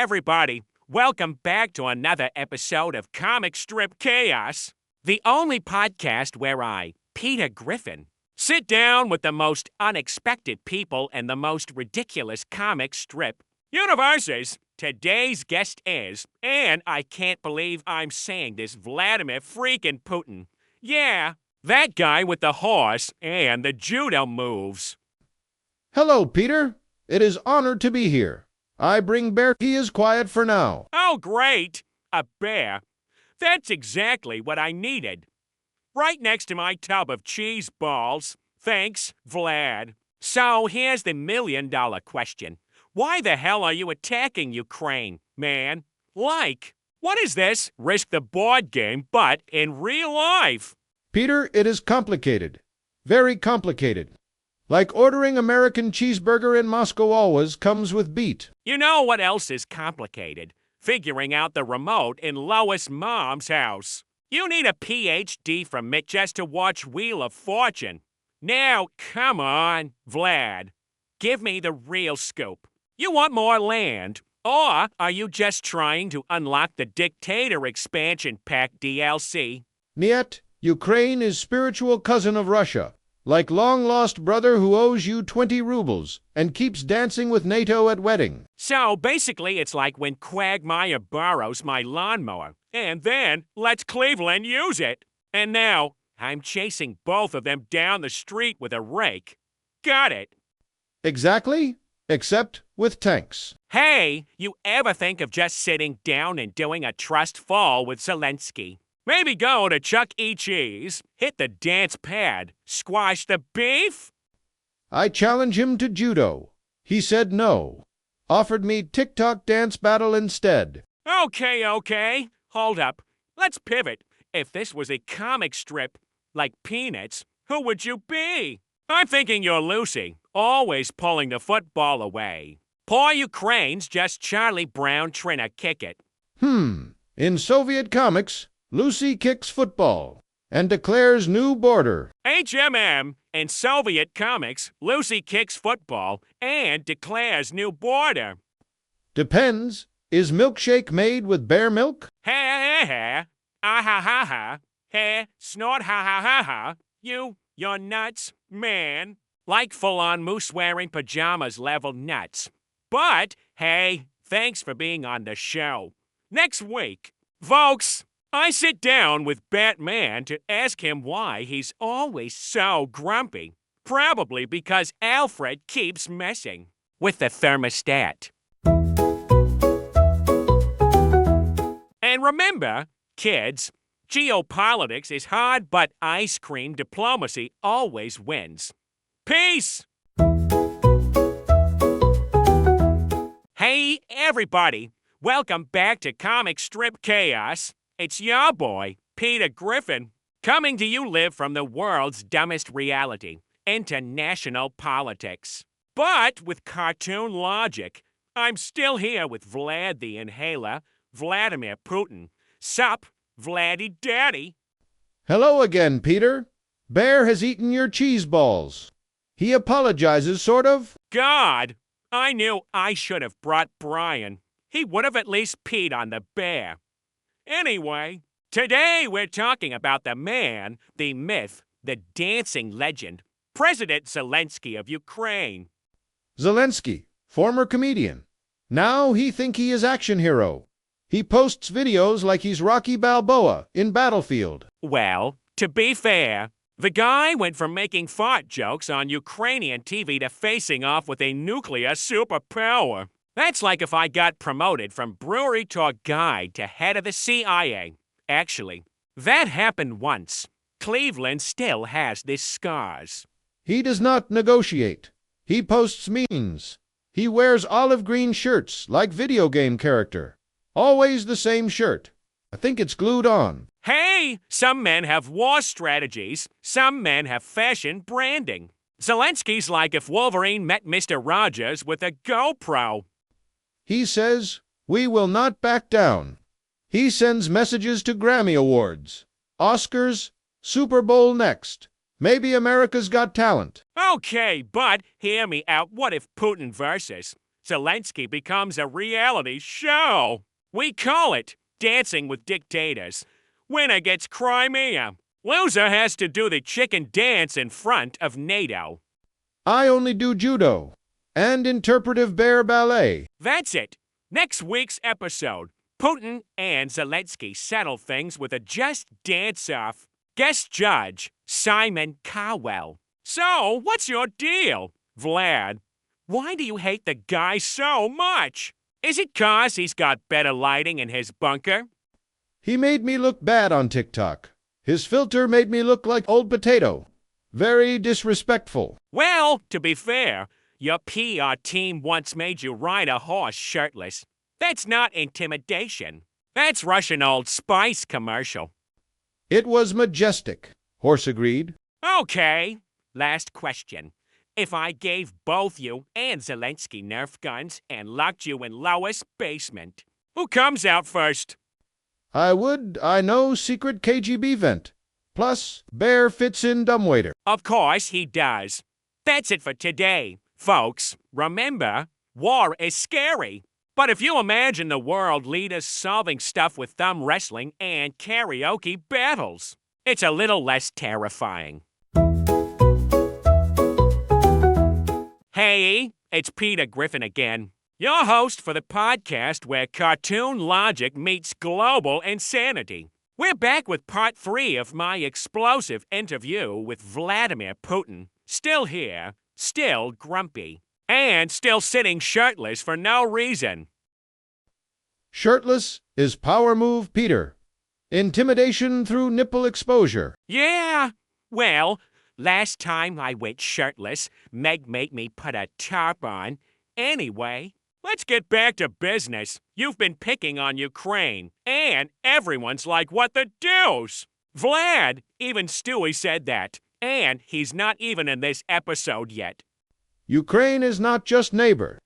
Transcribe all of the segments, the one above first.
everybody. Welcome back to another episode of Comic Strip Chaos, the only podcast where I, Peter Griffin, sit down with the most unexpected people and the most ridiculous comic strip universes. Today's guest is, and I can't believe I'm saying this, Vladimir freaking Putin. Yeah, that guy with the horse and the judo moves. Hello, Peter. It is honored to be here. I bring Bear. He is quiet for now. Oh, great! A bear. That's exactly what I needed. Right next to my tub of cheese balls. Thanks, Vlad. So here's the million-dollar question. Why the hell are you attacking Ukraine, man? Like, what is this? Risk the board game, but in real life. Peter, it is complicated. Very complicated. Like ordering American cheeseburger in Moscow always comes with beet. You know what else is complicated? Figuring out the remote in Lois' mom's house. You need a PhD from it just to watch Wheel of Fortune. Now, come on, Vlad. Give me the real scoop. You want more land? Or are you just trying to unlock the Dictator expansion pack DLC? Niet, Ukraine is spiritual cousin of Russia. Like long-lost brother who owes you 20 rubles and keeps dancing with NATO at wedding. So basically it's like when Quagmire borrows my lawnmower, and then lets Cleveland use it. And now I'm chasing both of them down the street with a rake. Got it. Exactly, except with tanks. Hey, you ever think of just sitting down and doing a trust fall with Zelensky? Maybe go to Chuck E. Cheese, hit the dance pad, squash the beef? I challenge him to judo. He said no. Offered me TikTok dance battle instead. Okay. Hold up. Let's pivot. If this was a comic strip, like Peanuts, who would you be? I'm thinking you're Lucy, always pulling the football away. Poor Ukraine's just Charlie Brown trying to kick it. In Soviet comics, Lucy kicks football and declares new border. HMM. In Soviet comics, Lucy kicks football and declares new border. Depends. Is milkshake made with bear milk? Ha. Ah ha ha ha. Ha. Snort ha ha ha ha. You're nuts, man. Like full-on moose-wearing pajamas level nuts. But, hey, thanks for being on the show. Next week, folks, I sit down with Batman to ask him why he's always so grumpy. Probably because Alfred keeps messing with the thermostat. And remember, kids, geopolitics is hard, but ice cream diplomacy always wins. Peace! Hey, everybody. Welcome back to Comic Strip Chaos. It's your boy, Peter Griffin, coming to you live from the world's dumbest reality, international politics. But with cartoon logic, I'm still here with Vlad the Inhaler, Vladimir Putin. Sup, Vladdy Daddy? Hello again, Peter. Bear has eaten your cheese balls. He apologizes, sort of. God, I knew I should have brought Brian. He would have at least peed on the bear. Anyway, today we're talking about the man, the myth, the dancing legend, President Zelensky of Ukraine. Zelensky, former comedian. Now he think he is action hero. He posts videos like he's Rocky Balboa in Battlefield. Well, to be fair, the guy went from making fart jokes on Ukrainian TV to facing off with a nuclear superpower. That's like if I got promoted from brewery tour guide to head of the CIA. Actually, that happened once. Cleveland still has these scars. He does not negotiate. He posts memes. He wears olive green shirts like video game character. Always the same shirt. I think it's glued on. Hey, some men have war strategies. Some men have fashion branding. Zelensky's like if Wolverine met Mr. Rogers with a GoPro. He says, we will not back down. He sends messages to Grammy Awards, Oscars, Super Bowl next. Maybe America's Got Talent. Okay, but hear me out. What if Putin versus? Zelensky becomes a reality show. We call it Dancing with Dictators. Winner gets Crimea. Loser has to do the chicken dance in front of NATO. I only do judo and interpretive bear ballet. That's it. Next week's episode, Putin and Zelensky settle things with a just dance-off. Guest judge, Simon Cowell. So, what's your deal, Vlad? Why do you hate the guy so much? Is it 'cause he's got better lighting in his bunker? He made me look bad on TikTok. His filter made me look like old potato. Very disrespectful. Well, to be fair, your PR team once made you ride a horse shirtless. That's not intimidation. That's Russian Old Spice commercial. It was majestic, Horse agreed. Okay, last question. If I gave both you and Zelensky Nerf guns and locked you in lowest basement, who comes out first? I know secret KGB vent. Plus, bear fits in dumbwaiter. Of course he does. That's it for today, folks. Remember, war is scary. But if you imagine the world leaders solving stuff with thumb wrestling and karaoke battles, it's a little less terrifying. Hey, it's Peter Griffin again, your host for the podcast where cartoon logic meets global insanity. We're back with part 3 of my explosive interview with Vladimir Putin. Still here, still grumpy, and still sitting shirtless for no reason. Shirtless is power move Peter. Intimidation through nipple exposure. Yeah, well, last time I went shirtless, Meg made me put a tarp on. Anyway, let's get back to business. You've been picking on Ukraine, and everyone's like, what the deuce? Vlad, even Stewie said that, and he's not even in this episode yet. Ukraine is not just neighbor.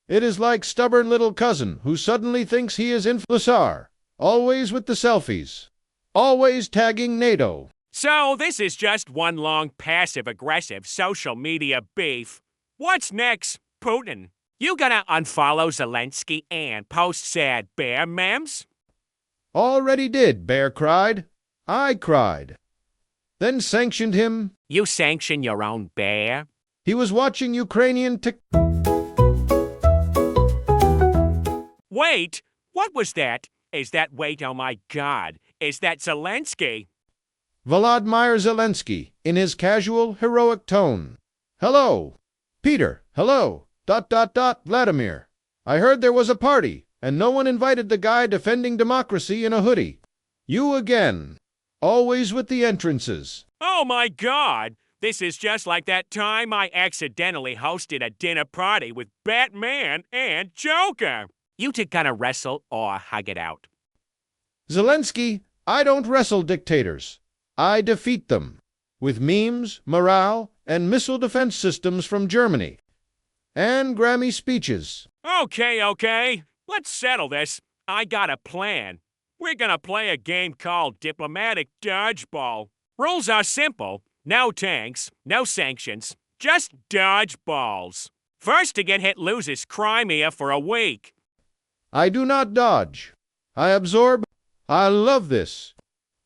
It is like stubborn little cousin who suddenly thinks he is influencer, always with the selfies, always tagging NATO. So this is just one long passive-aggressive social media beef. What's next, Putin? You gonna unfollow Zelensky and post sad bear memes? Already did, Bear cried. I cried. Then sanctioned him. You sanction your own bear? He was watching Ukrainian Wait, what was that? Wait, oh my God, is that Zelensky? Vladimir Zelensky, in his casual, heroic tone. Hello. Peter, hello. ... Vladimir. I heard there was a party, and no one invited the guy defending democracy in a hoodie. You again. Always with the entrances. Oh my God! This is just like that time I accidentally hosted a dinner party with Batman and Joker. You two gonna wrestle or hug it out? Zelensky, I don't wrestle dictators. I defeat them. With memes, morale, and missile defense systems from Germany. And Grammy speeches. Okay. Let's settle this. I got a plan. We're gonna play a game called Diplomatic Dodgeball. Rules are simple. No tanks, no sanctions, just dodgeballs. First to get hit loses Crimea for a week. I do not dodge. I absorb. I love this.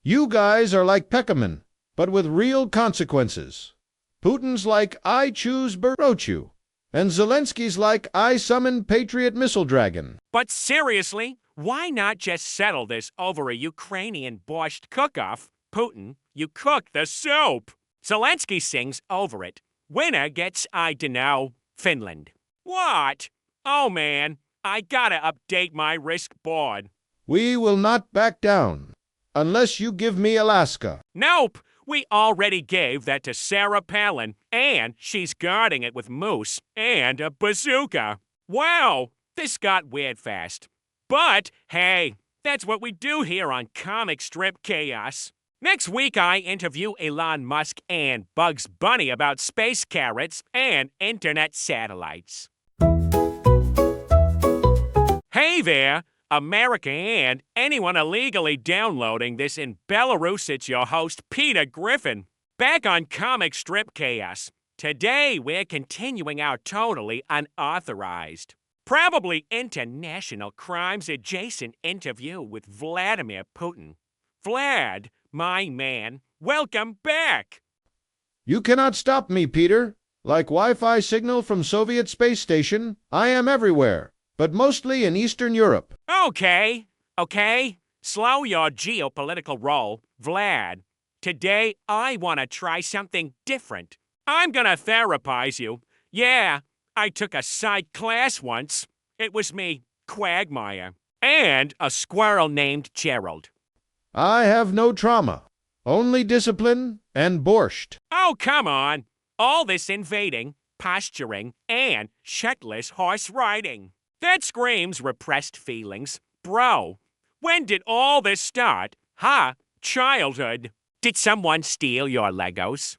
You guys are like Peckerman, but with real consequences. Putin's like I choose Barochu. And Zelensky's like, I summon Patriot Missile Dragon. But seriously, why not just settle this over a Ukrainian borscht cook-off? Putin, you cook the soup. Zelensky sings over it. Winner gets, I dunno, Finland. What? Oh man, I gotta update my risk board. We will not back down, unless you give me Alaska. Nope. We already gave that to Sarah Palin, and she's guarding it with moose and a bazooka. Wow, this got weird fast. But, hey, that's what we do here on Comic Strip Chaos. Next week, I interview Elon Musk and Bugs Bunny about space carrots and internet satellites. Hey there! America and anyone illegally downloading this in Belarus, it's your host, Peter Griffin, back on Comic Strip Chaos. Today, we're continuing our totally unauthorized Probably international crimes adjacent interview with Vladimir Putin. Vlad, my man, welcome back. You cannot stop me, Peter. Like Wi-Fi signal from Soviet space station, I am everywhere, but mostly in Eastern Europe. Okay. Slow your geopolitical roll, Vlad. Today, I want to try something different. I'm gonna therapize you. Yeah, I took a psych class once. It was me, Quagmire, and a squirrel named Gerald. I have no trauma, only discipline and borscht. Oh, come on. All this invading, posturing, and shirtless horse riding. That screams repressed feelings. Bro, when did all this start? Huh? Childhood. Did someone steal your Legos?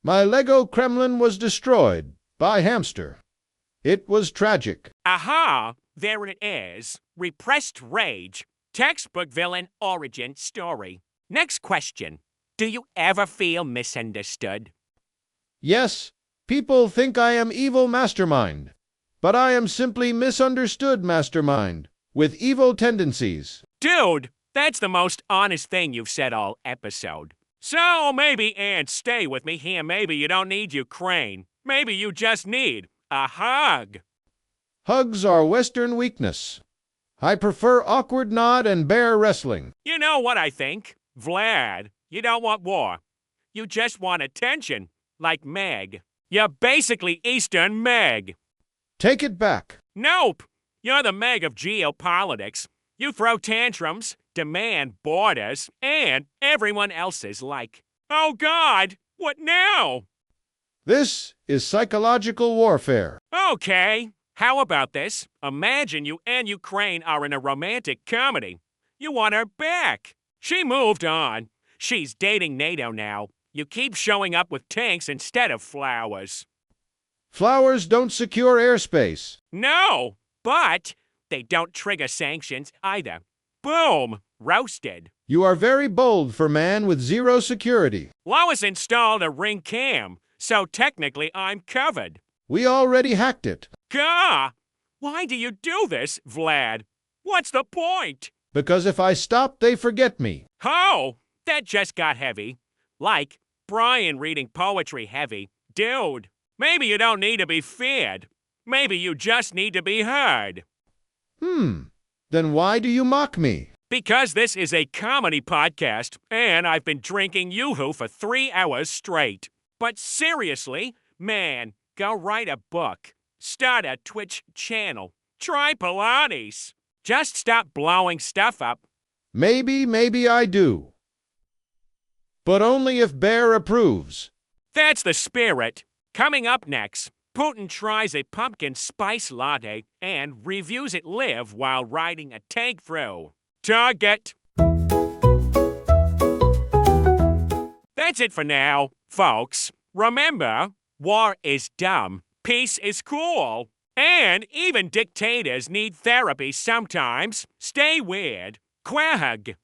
My Lego Kremlin was destroyed by hamster. It was tragic. Aha! There it is. Repressed rage. Textbook villain origin story. Next question. Do you ever feel misunderstood? Yes, people think I am evil mastermind, but I am simply misunderstood mastermind with evil tendencies. Dude, that's the most honest thing you've said all episode. So maybe, and stay with me here, maybe you don't need Ukraine. Maybe you just need a hug. Hugs are Western weakness. I prefer awkward nod and bear wrestling. You know what I think? Vlad, you don't want war. You just want attention, like Meg. You're basically Eastern Meg. Take it back. Nope. You're the Meg of geopolitics. You throw tantrums, demand borders, and everyone else is like, oh God, what now? This is psychological warfare. Okay, how about this? Imagine you and Ukraine are in a romantic comedy. You want her back. She moved on. She's dating NATO now. You keep showing up with tanks instead of flowers. Flowers don't secure airspace. No, but they don't trigger sanctions either. Boom, roasted. You are very bold for man with zero security. Lois installed a ring cam, so technically I'm covered. We already hacked it. Gah! Why do you do this, Vlad? What's the point? Because if I stop, they forget me. Oh, that just got heavy. Like Brian reading poetry heavy. Dude, maybe you don't need to be feared. Maybe you just need to be heard. Then why do you mock me? Because this is a comedy podcast, and I've been drinking Yoo-hoo for 3 hours straight. But seriously, man, go write a book. Start a Twitch channel. Try Pilates. Just stop blowing stuff up. Maybe I do. But only if Bear approves. That's the spirit. Coming up next, Putin tries a pumpkin spice latte and reviews it live while riding a tank through. Target. That's it for now, folks. Remember, war is dumb, peace is cool, and even dictators need therapy sometimes. Stay weird. Quahug.